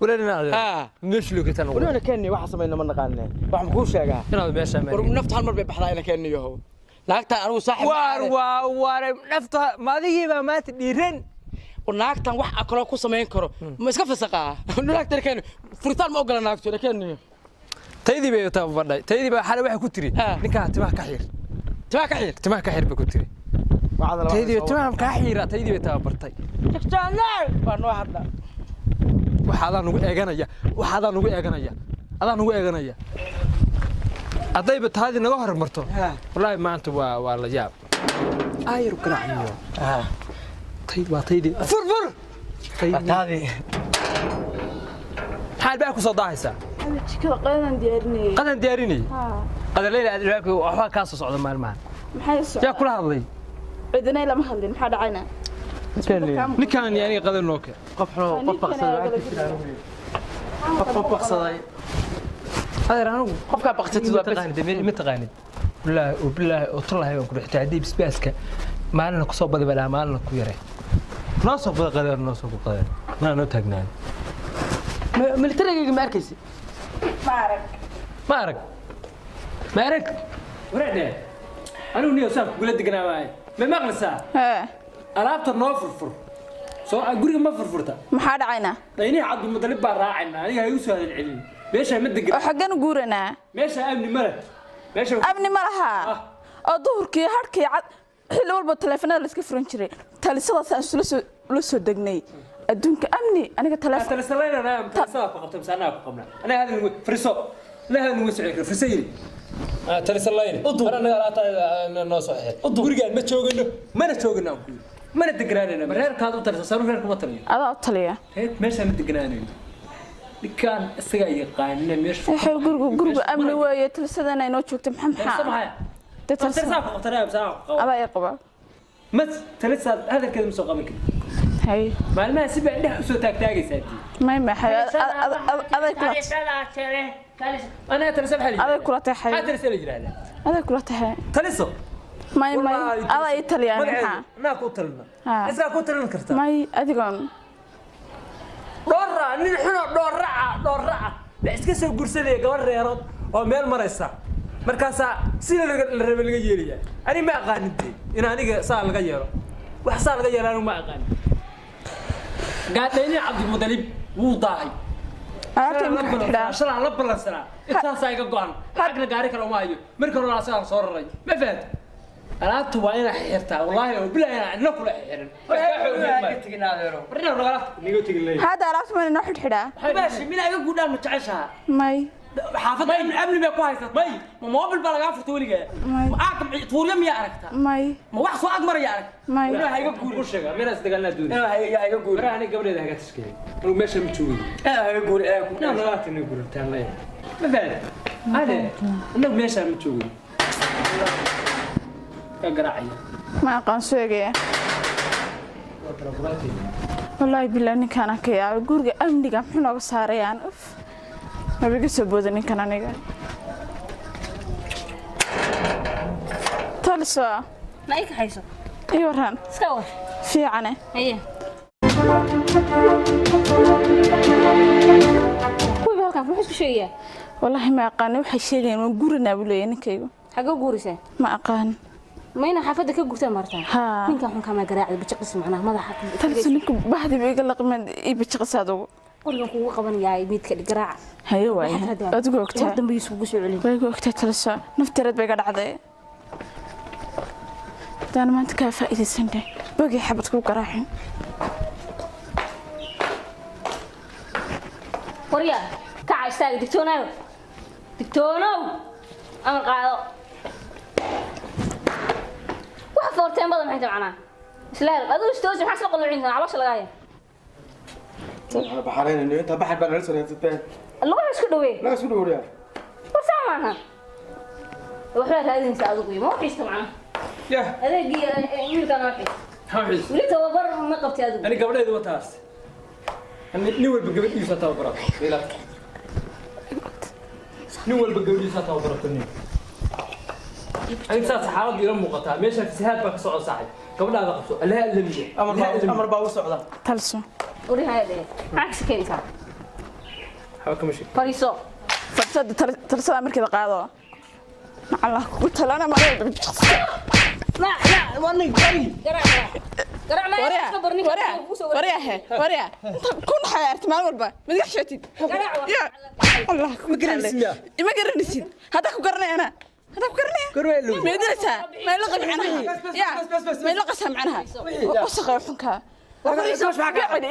ولا مش لو كتان ولا كاني واحد سمينا من قالنا واحد كل شيء انا ماشي نفط هالمر بحدا انا كاني يهو naagtan anigu saaxiib waar nafta maadigiiba ma tidhiiran naagtan wax akalo ku sameyn karo ma iska fasaqaa naagtan keen furitaan ma ogola naagto keen taydii bay taa fadhay taydii baa xal waxa ku tiri ninka timaha ka xiir timaha ka xiir ba ku tiri taydii timaha ka xiira taydii bay taa bartay tiktaanay baa noo hadda waxaad nagu eeganaya adaan nagu eeganaya أضيب هذه نجار مرتو والله ما أنت ولا جاب أير كراعيو طيب فر هذه حال بالك صداع هسه هذا شكل قدن ديارني قدر ليلة أدرك وأحوال كاسة صعود المال محيص يا كل هذا عندنا إلا محل محل عينا لكان يعني قدر نوكر قف بقصة هذا رانو قفك بقصة متغاند بالله وطلع هيك كل تعدي بسباسك ما لنا كصوب بلا ما لنا كويره ناصب قدر ما نتغنان من ترى ما أركز ما أرك ورعنا أنا ونيو سام قلت دقنا معي ما مغلسة ألعبت النوفر سو أقول ما فرفرتها محل عينا لأني عبد المطلب براعنا أنا هيوسف هذا العلم ليش مدق وحقنا قورنا ماشي أبني مره ماشي أبني مرها أظهرك هركي عد حلو بالتلفون اللي سكفرن شري تلصق لسه دقني أدونك أمني أنا كتلفون تلصقين أنا تلصق فقط مسأنا قمنا أنا هذا فريسو لا هذا موسعي فرسيري تلصقين أنا لا ناس واحد ورجال ما تشوقنا ما ندقنا مرير كادو تلصق مرير كم تلي هذا أطليه ماشي ندقنا كان السجاير قاعدين مش حلو جرب أمن ويا تلسدنا إنه شوكت محمد تلسا قطرة بصراحة أبا يقبل مت تلسا هذا كذا مسوق منك هاي ما الماء سبع له سو تاجي ساتي ما حي هذا كلات أنا تلسا بحالي هذا كلات حي هذا تلسا الجرالة هذا كلات حي تلسا ما هذا إيطاليا ما كوتلنا إذا كوتلنا كرتا ما أديكم دورة نحن دورة بس كسر قرصلي قبل رياض أو ميل مريسا مركزا سيل الربع الجيرية أنا ما أغانيتي أنا صار الجيرة وحصل الجيرة أنا ما أغاني قاعد ليني عبد المطلب وضاعي عشان على بلا سنة إتصل يقعون هذا قاري كلام أيو مركز راسه صار الرجل ما فهمت أنا تواني حيرتها والله وبلا أنا نقول حيرن هذا راس من نحط حدا ماشي من أيو قدام متعشها ماي حافظ قبل ما كويس ماي ما بالبلغة فتولي معاكم طول يوم يعرفتها ماي ما واحد صو أكبر يعرف ماي ولا هيقول وش شجع من استقلنا دوني هيقول أنا قبل ده حاجات تشكي وماشي متشوي هيقول لا لا تنقول تعمل ما فعل هذا إنه ماشي متشوي كقراعي ما قنصوجي والله بالله إني كان كيا جورج أمني كم حنا قصاريان ما بيجي سبودني كان أنا تلسوا ما إيك حيسو يورهن سكور في عنه هي كوي بالك ما حس بشيء والله ما أقان وحش شيء من جورنا بلو ينكيو حاجة جورسة ما أقان ما هنا حافظة كجورتين مرتين ها مين كان كمان قراعد بتشقص معنا ما ضحك تلسوا لك بعد بيقلق من يبتشقص هذا قولنا قوة قبل يا ميت كقراعة هاي واي أتقول وقتها دم بيسوق بسوق عليه بيقول وقتها تلسوا نفترض بيقعد عضي ده أنا ما أنت كافة إذا سنة باقي حبتكم قراحين وريا كعب استاج دكتونو أنا قاعد وحفورتين بدل محيط معنا سلام أدو استوزي محسن قلنا عندنا علاش لغاية أنا بحرين إنه أنت بحر بنا لسه نتفاهم اللغة مش كدوي لا سودو وريا وسام معنا وحلال هذه نساعدك ما وحيست معنا يا هذا يقول كان وحيد حوحيس وليت وبر ما قبت هذا أنا قبل هذا وتاس أنا نول بقبل يفتح وبرا لا نول بقبل يفتح وبرا تاني أنا ساعة حالة يوم مقطع ماشي في سهاد بس صعد صاحي قبل هذا قصو لا اللي أمر باو صعدا تلسوا وري هذا عكس كيسا حاول كم شيء fariiso farsada tarsada markii qaado Allah ku talana ma leeyahay لا والله قرع ما يصبرني وريا كن حيرت ما والبا ما دحشتي يا الله ما قرنيسيد هذا ku qarnay ana هذا ku qarnay ما درسها ما لقى معناها يا ما لقى سمعناها وسخ xunka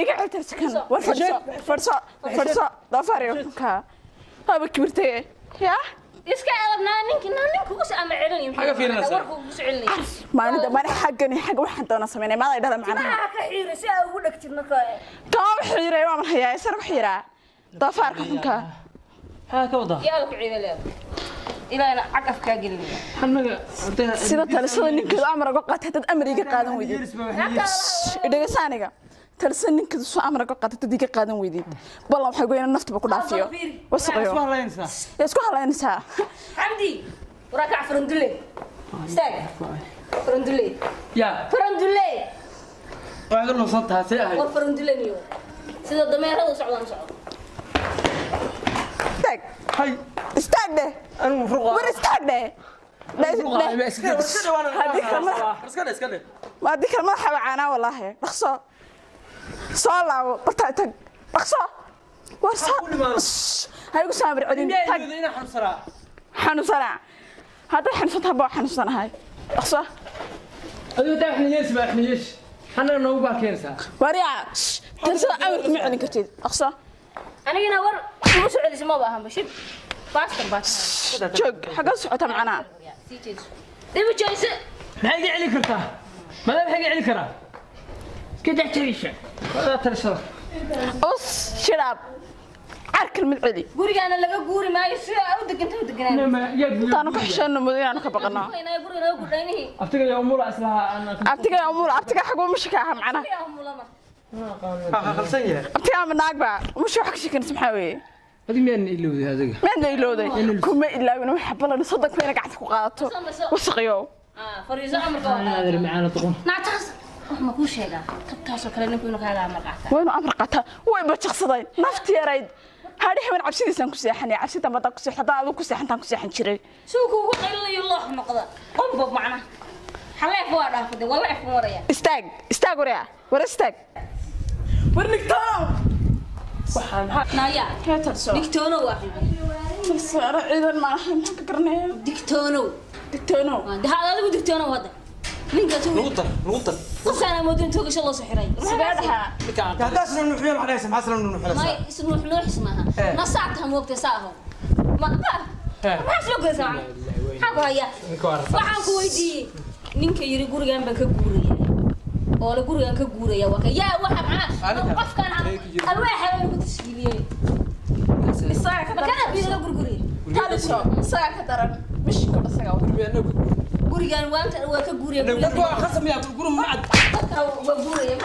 iga ترسكن فرصة ضفاري xunka هذا كبرتي يا iska alabna ninka ku soo ama celin حاجه فينا warku ku socelnay ما أنا حقني حق waxaan doona sameynay ma ay معناها ka xiiray si aad ugu dhagtirna ka كم حيرة ما من هي سر حيرة ضفارك xunka ها كوضع yaa ku ciiday ila ina caqaf ka gelin حنقه sida talisada ninka amar uga qaatay dad amriga qaadan weydii idhagasaaniga talisada ninka soo amar uga qaatay dad iga qaadan weydii ballan waxa goyna naftaba ku dhaafiyo wasaqayo isku halaynaysaa xamdi waraka farandule istaag farandule يا farandule واحد لو صوتها سيئه war farandule niyo sida dameerada u socdaan socdo tag هاي istaagde انا مفروض war istaagde اسكت ما ديك المدحه وعانا والله رخصه سؤال لا برتا تag رخصه ورصه هاي سامر عدين تag هنا حنصرا حنصنع هذا حنصنها بو حنصنها هاي رخصه ادو تا احنا يسمع احنا يش حنا نو باكينسا وريا تنسى عمرك ما عليك كتير رخصه anigana war ugu soo celisay ma baahan bashib baaster joog xaga socota macna sii jeeso dib u jeeso maxay gacili kartaa mala maxay gacili karaa كده تعيش هذا ترسل أص شراب عرك المدعي gurigaana laga guuri maayo si aad u degantahay u deganaan ما يبني أنا كحشان مدير أنا كبقنا inay guriga laga gudaynahay أفتكر يا أمور أصلها أنا أبتكي أمور أبتكي حقو مش كاها معنا أبتكي من ناقبة مش وحك شكل سمحوي هذه مين اللي ودي هذا من اللي لودي كم إلا من وحب الله نصدق فينا قاعد قاطو وسقيو fariiso amarka هذا اللي معانا طقم naataas wax ma ku sheegaa tabtaasoo kale ninku inuu kaaga amar qaataa وين أمر قطع وين بتشخصين نفتي يا ريد هذه من عبسيدي سان كسيحني عبسيدي ما تكسيح حتى أبو كسيحن تان كسيحن شري suu kuugu qayliyo loox noqda qolbob macna xaleef waa dhaafday wallahi fun waraya استاج ورا استاج ورنك تاو naya يا ترسو digtoono waa بس إذا ما حد كرني digtoono دكتونو hada adigu digtoono wada ninkaas uu نقطة qofkaana moodin toogasho loo soo xiray سبعها هذا سنن نحيل عليه سمح سنن نحيل ما isnu loo xismaha nasaacta moogtay saaho ma soo go'san xaq haya waxaan ku weydiiyay ninka yiri gurigan baan ka guuraya oo la gurigan ka guuraya waa yaa waxa macna qofkan alwaaxa lagu tashiiliyay الساعة ma kana biiro gurguriye تالسو الساعة كدرن مش كل ساعة gurigan waanta waa ka guuraya نقول خصم يا قول ما عاد waa guuraya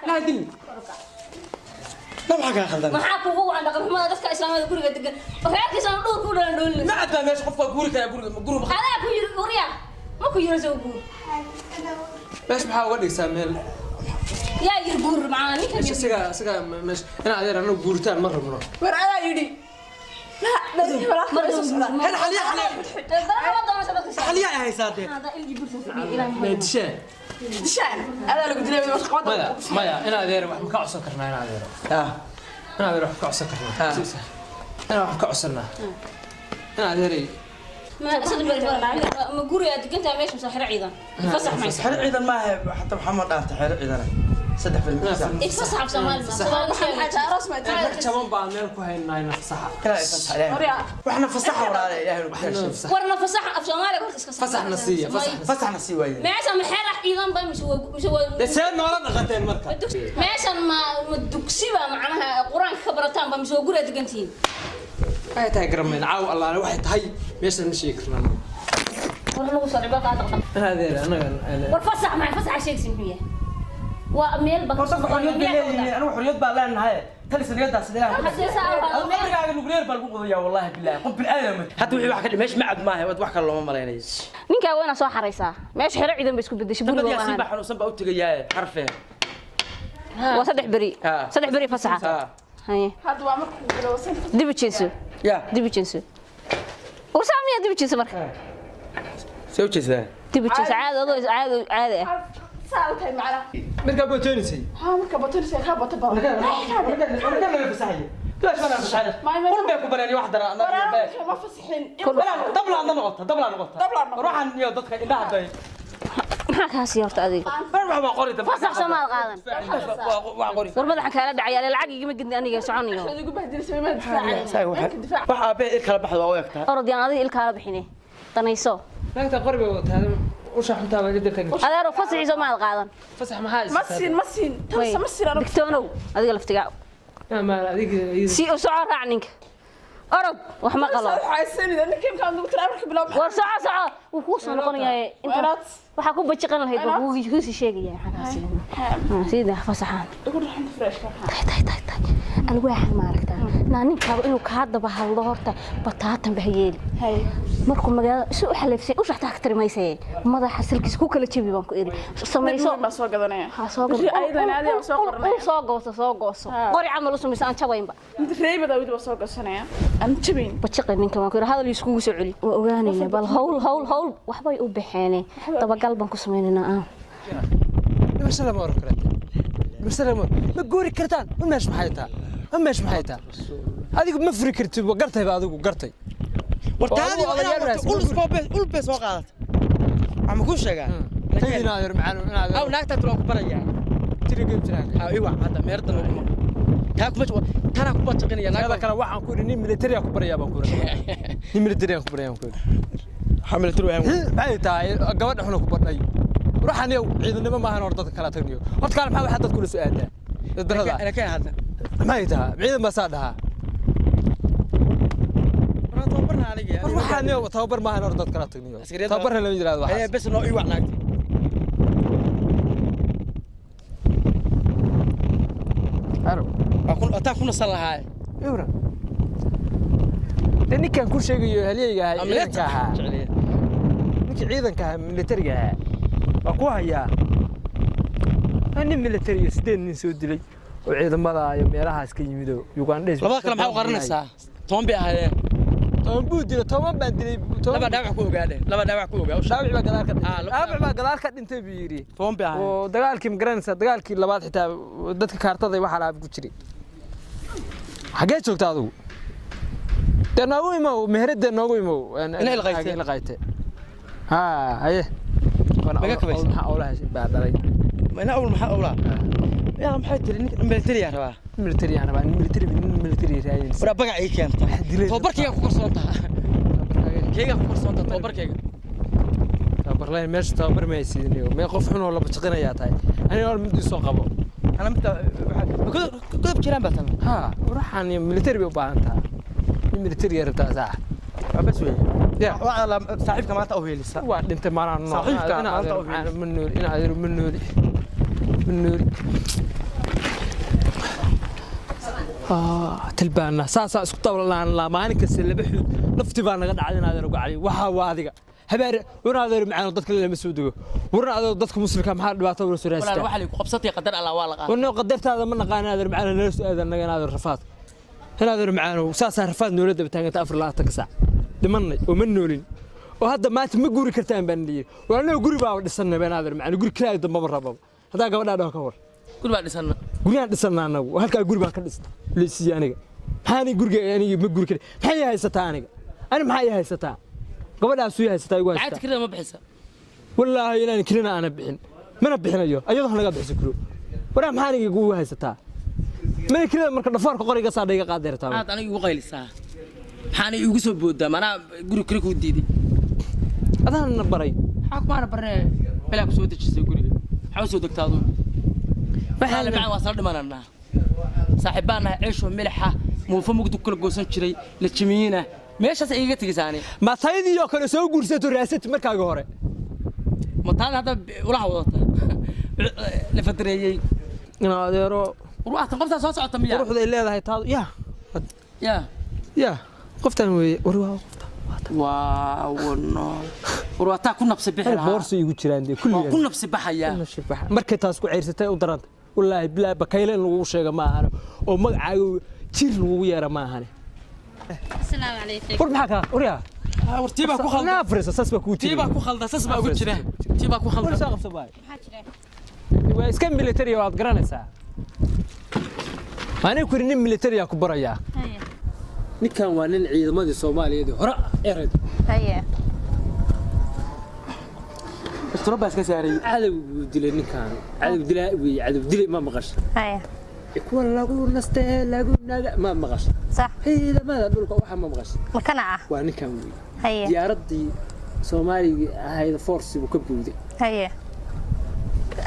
نهدين لا بحاجة خلنا maxaa kugu wacan dhaqamada dadka islaamada guriga degan waxaadkiisa dhul ku dhalan dhul ما عاد ماشي قف قولك يا قول hada ku yiri guriya ma ku yiri soo guur ماشي بحاول أقول لك سامي yaa yiri guur macna ninka ماشي سجا ماشي أنا عادي أنا قولتان مرة مرة ورأنا يدي لا هلا حليا حليا هاي صادق ما يدشان دشان هذا اللي قلت لي مش قوة مايا أنا عادي أروح مكعصر كرنا أنا عادي أنا عادي أروح مكعصر كرنا أنا أروح مكعصرنا أنا عادي ما صدق ما guriga degantaa meesha saxir ciidan fasax ma حلو عيدا ما هي حتى محمد أنت حلو عيدا صدق في المسا fasax Soomaali ma Soomaali حاجة راس ما أنا كمان بعمل كوهين ناين فصحة كلا يفسح عليه وإحنا فسحة ولا يا أهل الكرش warna fasax af Soomaali wax iska فصح نصية فسح نسيوه meesha ma xeer ciidan ba mid لسان ما ولا نغتين مركب meeshan ma dugsiba macnaha quraanka ka barataan ba mid guriga degantiin هاي تاي قرمين عاو الله أنا واحد هاي ميش نمشي كرنا warna ugu soo dhibaa qaad qad هذا أنا war fasax ma fasax sheeg simbiye waa meel ba horta xoriyad bay leeyihiin anigu xoriyad baan leenahay talis riyadaas leeyahay xasiisa anigu markaaga nuclear baan ku qodaya wallahi billahi qof bil aadam hatta wixii wax ka dhimeesh ma cad maahay wax kale looma maleynayis ninka waa soo xareysaa meesha xero ciidan bay isku bedeshay dabad guriga yaa maahan siiba xanuunsan baa u tagayaa xarfeen waa saddex bari fasaxa هاي هذا وامر كله وصل دب جنسو يا دب جنسو وسامي دب جنسو مركا سوي كذا دب جنسو عادي سالتها معنا markaa bootoonaysa ها مركب بطل سيخا بطل بطل أنا فسحي ليش ما أنا فسحي قول بيكو بناني واحدة أنا ما فسحين دبل عندنا نقطة دبل نقطة روح عن يا ضدك إنها باي maxaa kaa sii horta adiga ما قري fasax soomaal qaadan وقري war madaxa kala dhacay lacag igama gidin aniga soconayo adigu bahdil sameeyay difaac ساي واحد بيت كلا بحث وياك orod yaan adiga ilkaala bixine danayso naagta qoriga wadataa u shaxuntaa baa gadir tagin adeero fasaxii soomaal qaadan fasax maxaa مسين تنسى مسين انا digtoonow adiga laftiga ma adiga si u soco raac ninka orod wax ma qalo حاسين اذا كيف كان دكتور امرك بلا war soco wuu ku soo noqonayaa inta waxa ku bajiqan lahayd buu ku sii sheegaya xagaasi sida fasaxan دكتور رحنا فريش tay alwaax ma aragta ninka inuu ka daba hadlo horta bataatan bahayeel هاي markuu magaalada isu xaleefsay u shaxta ka tirimaysay madaxa silkiis ku kala jabi baan ku iri sameeyso ما سو غدانيا ha soo gaday ايضا هذه سو قرنيا soo gooso qori camal u sameeysan aan jabaynba انت ريبه ودي سو غسنيا ان جبين bajiqay ninka waan ku iri hadal isku soo celi waa ogaanaya bal hawl waxbay u bixeenay dabagal baan ku sameeynaa masala ma orkale masala ma goori kartaan meesh maxay taa adigu ma furi kartid waa gartay ba adigu gartay wartaadii ul bes soo qaadat ama ku sheegaa tayina adeer macaan aw naagta tiro ku baraya tirigeen jiraan aywa hada meerda lagu ma taa kuma tana ku bajaqinaya naagada kale waxaan ku iri nin military ku baraya baan ku iri nin military ku baraya ku iri xamil tiro aan maxay tahay gabadha xuna ku badhay ruuxan yow ciidanimo ma ahan dadka kala tagniyo horta kale maxaa waxa dadku la soo aadaa darada ana ka hadla maxay tahay ciidan ba saa dhaha waxaan yow tababar ma ahan dadka kala tagniyo tababarna la yiraahdo waxa bes noo ii wacnaagtay akun ata kuna salahay yura ninkan ku sheegayo haliyayga ciidanka ahaa ninka ciidanka ahaa militariga ahaa waa ku hayaa nin military sideen nin soo dilay oo ciidamada iyo meelahaas ka yimid oo Uganda labada kale maxaa u qaranaysaa toban bay ahaayeen toban buu dilay toban baan dilay laba dhaawac ku ogaadeen dhaawac baa gadaal ka dhintay buu yiri toban bay ahaayeen oo dagaalkii magaranaysa dagaalkii labaad xitaa dadka kaartada waxa laab ku jiray xagee joogtaa adigu noogu imo meherada noogu imo inay la qaytay ha haye maga kabays waxa awlaha baa dhalay ma ina awl maxaa awlaa yaa maxay tiri nin military ah rabaa military raayeen wara baga ay keenta tababarkayga ku qarsoontaa kayga ku qarsoontaa tababarlay meesha tababar ma haysiiniyo mee qof xun oo la bajaqinayaa tahay aniga hor mid soo qabo ana mid godob jiraan baa tan ha ruuxan military bay u baahan tahay military rabtaa sax bas weey ya wala saaxiibka maanta oo heelisa waa dhintay maaraan saaxiibka maanta oo ina adeer mannooli tilbaana saasa isku tablaan la maalin kasta laba xud nafti baa naga dhacday inaad ugu cali waxa waa adiga habeer wanaadar macaan dadka lama soo dugo wanaadar dadka muslimka maxaa dhibaato u soo raastaa waxa ku qabsatay qadar Allah waa la qaaday wana qadartaada ma naqaanaadar macaan la soo aadan naga inaad rafaad inaad macaan saasa rafaad noolada bataaganta 4 saac dhimanay oo ma noolin oo hadda maanta ma guuri kartaan baan leeyahay waana guri baa dhisanay banaadar macaan guri kale damba rabo hada gabadha dhaw ka war guri baa dhisanna guriyaan dhisanaa anagu halka guri baan ka dhisnay leesiya aniga maxaan guriga aniga ma guri kale maxay haysataa aniga ani maxay haysataa gabadhaas u haysataa igu haysataa lacagta kirada ma bixisa wallaahi inaan kirina ana bixin mana bixinayo ayadoo naga bixin karo waraa maxaan igu haysataa mana kirada marka dhafoorka qoriga saadayga qaadeertaa aad aniga ugu qaylisaa maxaan igu soo boodaa mana guri kale ku diiday adaan baray xaq ma barre bala ku soo dajisay guriga waxa soo degtaado waxaan la macaan wasal dhimanana saaxiibana ciisho milixa muufa mugdu kala goosan jiray la jimiina meeshaas iiga tigisaani ma taydii oo kale soo guursato raasad markaaga hore ma taan hada ula wadata la fadreeyay ina adeero ruuxta qofta soo socota miya ruuxday leedahay taado ya qoftan weeye waaw no ruuxta ku nabsi bixi lahaa boorso igu jiraan kulliga ku nabsi baxaya markay taas ku ceersatay u daranta wallaahi bilaa bakayle in lagu sheega ma ahane oo magacaaga jir lagu yeera ma ahane السلام عليكم war maxaa kaa waryaa wartiibaa ku khaldan naa afrisa sas baa kuu tiri tiibaa ku khaldan sas baa ugu jira tiibaa ku khaldan soo qabso baay waa iska military waad garanaysaa maana ku nin military ku barayaa ninkan waa nin ciidamadii Soomaaliyeed hore ered haye istroba iska saaray cadow dilay ninkan cadow dilay ma maqash haye kuwa lagu nastay lagu naga ma maqash صح ciidamada dhulka waxa ma maqash makana ah waa ninkan weey haye diyaaradii Soomaaliga ahayd force uu ka buuday haye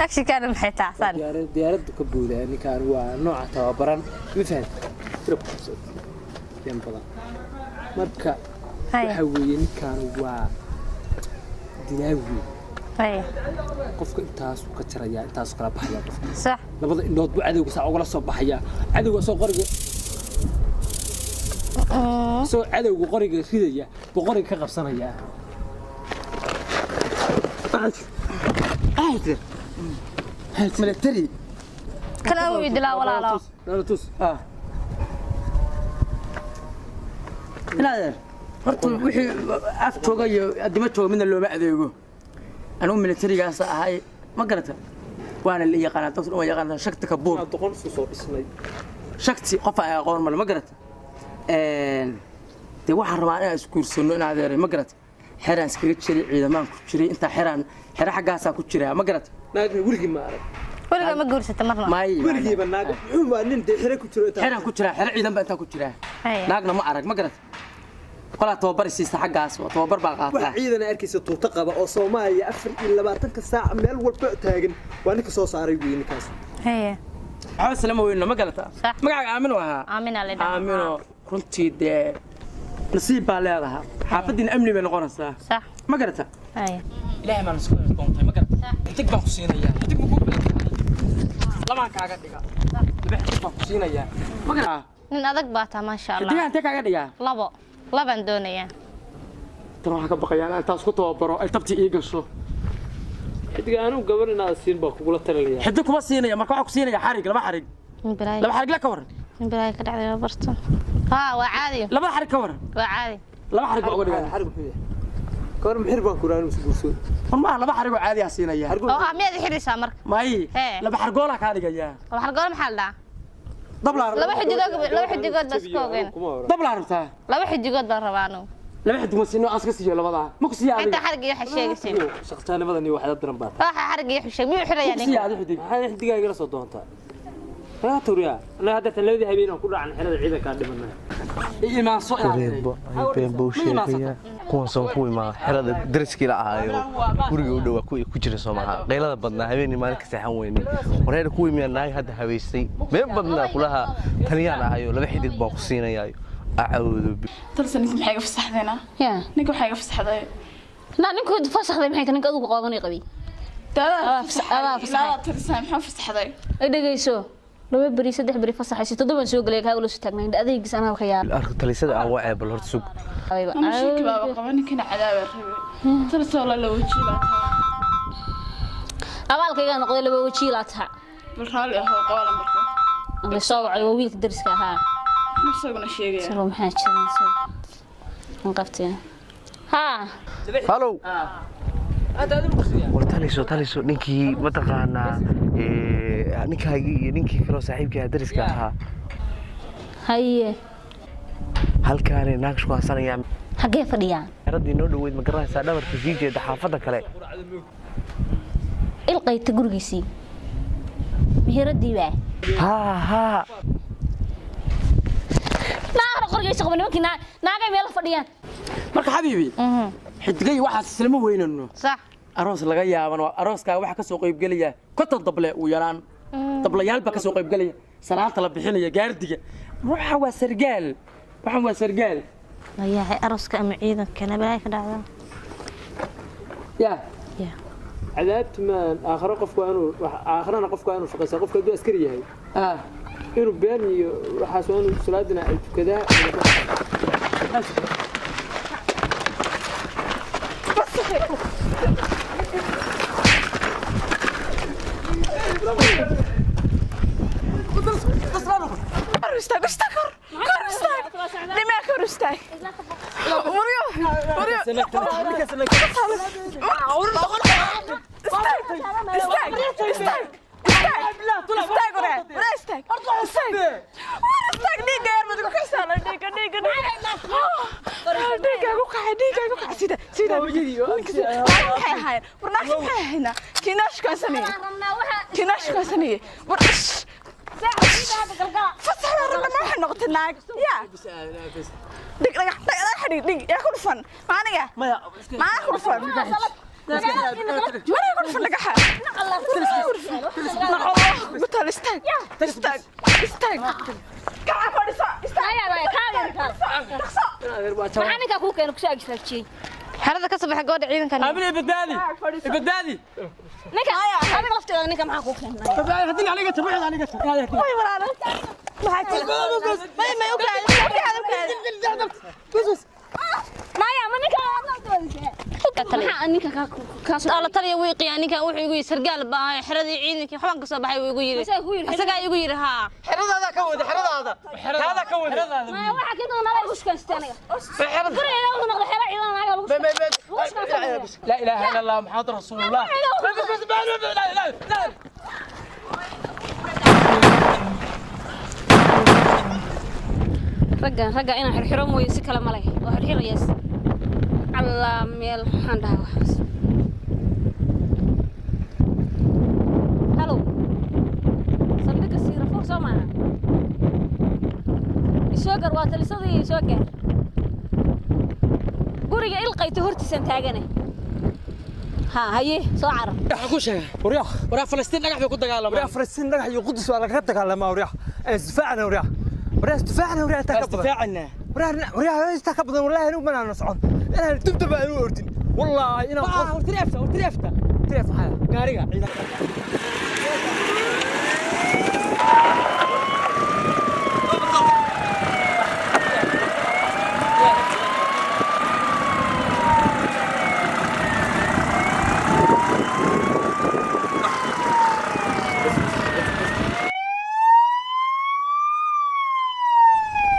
action kana maxay taacsan diyaaraddu ka buuday ninkan waa nooca tababaran ma fahad yan badan marka waxa weeye ninkan waa dilaawi haye qofka intaas ka tiraya intaas kala baxaya qofka صح labada indhood buu cadawga saa uga soo baxaya cadawga soo qoriga soo cadawga qoriga ridaya buu qoriga ka qabsanaya military kana uu idilaa walaalo la tus ilaadeer horta wixii af jooga iyo adima jooga midna looma adeego anigu militarigaas ahay ma garata waana la yaqaanaa dadku waa yaqaanaa shakti kabuur doqon soo dhisnay shakti qof ay aqoon mal ma garata de waxaan rabaa inaan iskuursano in adeeray ma garata xeraan iskaga jiray ciidamaan ku jiray inta xeraan xera xaggaasaa ku jira ma garata naagna wurigi ma arag waliga ma guursata marna may wurigiiba naag wuxuu waa nin de xere ku jiro xeraan ku jira xera ciidan baa inta ku jira naagna ma arag ma garata qolaa tababar siista xaggaas waa tababar baa waxa qaataa ciidan arkaysa tuuta qaba oo Soomaaliya 24 saac meel walba taagan waa ninka soo saaray wiilkaas haye waxaa salama weyn ma garata صح magacaaga aamino ahaa aamina leedahay aamino runtii dee nasiib baa leedahay xaafadiina amni bay noqonaysaa صح ma garata haye ilaahay maan isku doontay ma garata xidig baan ku siinayaa xidig ma ku lamaan kaaga dhiga laba xidig baan ku siinayaa ma garata nin adag baa taa ma sha Allah xidigaan intee kaaga dhigaa laban doonaya tan waxaa ka baqayaan intaas ku tababaro ay tabti ii gasho xidig aanu gabar inaad siin baa kugula talinaya xidig kuma siinaya marka waxaa ku siinaya xarig laba xarig la ka waran in bilaay ka dhacday barto waa caadi laba xarig ka waran waa caadi laba xarig baa uga dhigan xarig muxuu gabar maxir baan ku raadin musguurso ma laba xarig oo caadi ah siinaya oo aamiyad xiriisa marka may laba xargoola ka dhigaya laba xargool maxaa la dabla laba xidigood bas koogeen dabla rabtaa laba xidigood baan rabaano laba xidig ma siino aska siiyo labada ma ku siiyaa inta xarig iyo xisheegaysan shaqtaanimadan iyo waxda daran baa waxa xarig iyo xisheeg miyuu xirayaan siiyaa xidig maxaa xidigaaga la soo doontaa لا توريا أنا هذا الذي هبينا كل عن حلال عيدا كادمنا إيه ما صو been buu sheegaya kuwan soo kuwi ma xirada dariskii la ahayo guriga u dhow ku jira Soomaaliya qeylada badnaa habeenii maalin ka saxan weynay wareer kuwi miyaan naag hadda habeystay been badnaa kulaha taliyaan ahayo laba xidig baa ku siinayaayo aawdo talsan inta maxay ka fasaxdeena ya ninka waxay ka fasaxday ninku fasaxday maxay tahay ninka adigu qaadanay qabi fasaxday talsan maxaa fasaxday ay dhageyso laba bari saddex bari fasaxaysi todoban soo galay kaaga loo taagnayn adeegis anaa ka yaab arko talisada aan wacay bal horta sug ama shirki baa qaban ninkana cadaab rabay talsoo la wajiila abaalkayga noqday laba wajiila taa bal raali ah oo qabalan barka ama soo wacay wiilka dariska ahaa masaguna sheegay soo maxaa jiran soo aan qabtay ha halo taliso ninkii mataqaanaa ninkaagii iyo ninkii kaloo saaxiibkii dariska ahaa haye halkaanay naag isku hasanayaan xagee fadhiyaan radii noo dhaweyd ma garanaysaa dhabarka sii jeeda xaafadda kale ilqayta gurigiisii mihiradii baa haa naag qorgeysa qaban nimankii naagay meel fadhiyaan marka xabiibi xidigay waxaas islama weynano sax aroos laga yaaban arooska waxa ka soo qayb galaya konton dable uu yaraan dablayaal ba ka soo qayb galaya salaanta la bixinaya gaardiga waxa waa sargaal ayaa arooska ama ciidanka nabay ka dhacdo ya عذابت من آخر قف كانوا آخرنا قف كانوا شقيسة قف كانوا أسكري هاي إنه بيني وحاسون سلادنا كذا استاك لما كور استاك مريو maxaninka ku keenay kusoo agsaajiyay xarada ka sabax go'da ciidankan ابني بدالي ninka adiga lafteeda ninka maxaa ku keenay هديني عليك تبعد عليك way walaalo waxa jira may ogaado maya ma ninka maxaa ninka ka soo alla taliya way qiyaaniga wuxuu igu sargaal baa xaradii ciidanka xaban ka soo baxay uu igu yiri asaga igu yiri ha حرادة كود هذا كود maya waxa ka doonaa ay ushkaystay aniga guriga uu noqdo xira ciidan anaga lagu لا اله الا الله محمد رسول الله ragga inaan xirxiro mooyo si kala malay oo xirxirayaas alla meel waxaan dhahaa waxaas halo saldhigga siirafoor soo maaha isoo gar waa talisadii isoo gaar guriga ilqayta hortiisaan taagane ها هي سو عرب حكوشة وريا فلسطين نجح بيكون دجال وريا فلسطين نجح يقدس ولا كذا دجال وريا استفاعنا وريا استفاعنا وريا استكبر والله إنه ما نصعد أنا تبدأ أنا أردن والله أنا تريفتا حياة قارية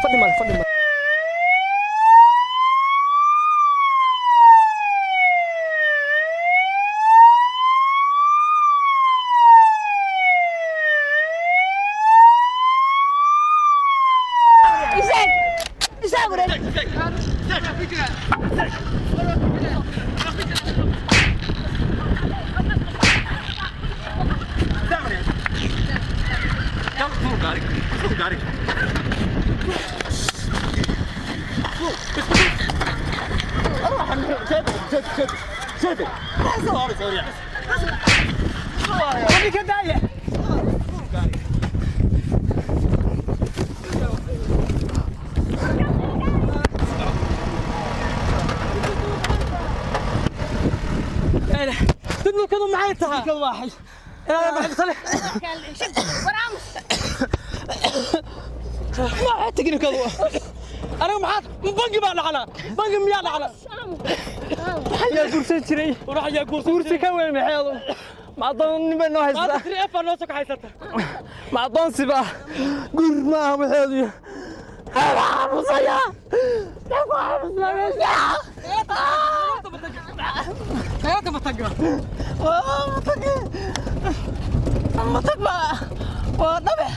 فضي مال تدنو كذا معي تها كذا واحد انا ما حد صلح ما حد تقني كذا انا ما حد بنقي بقى على بنقي ميال على يا كرسي تري وراح يا كرسي كوين محيض ما أظن بأنه ما هيستا تدري افا نوسك حيسته ما أظن سبا قول ما محيض أنا عارف يا لا عارف يا هيك بتقرا ما تقبل وطبع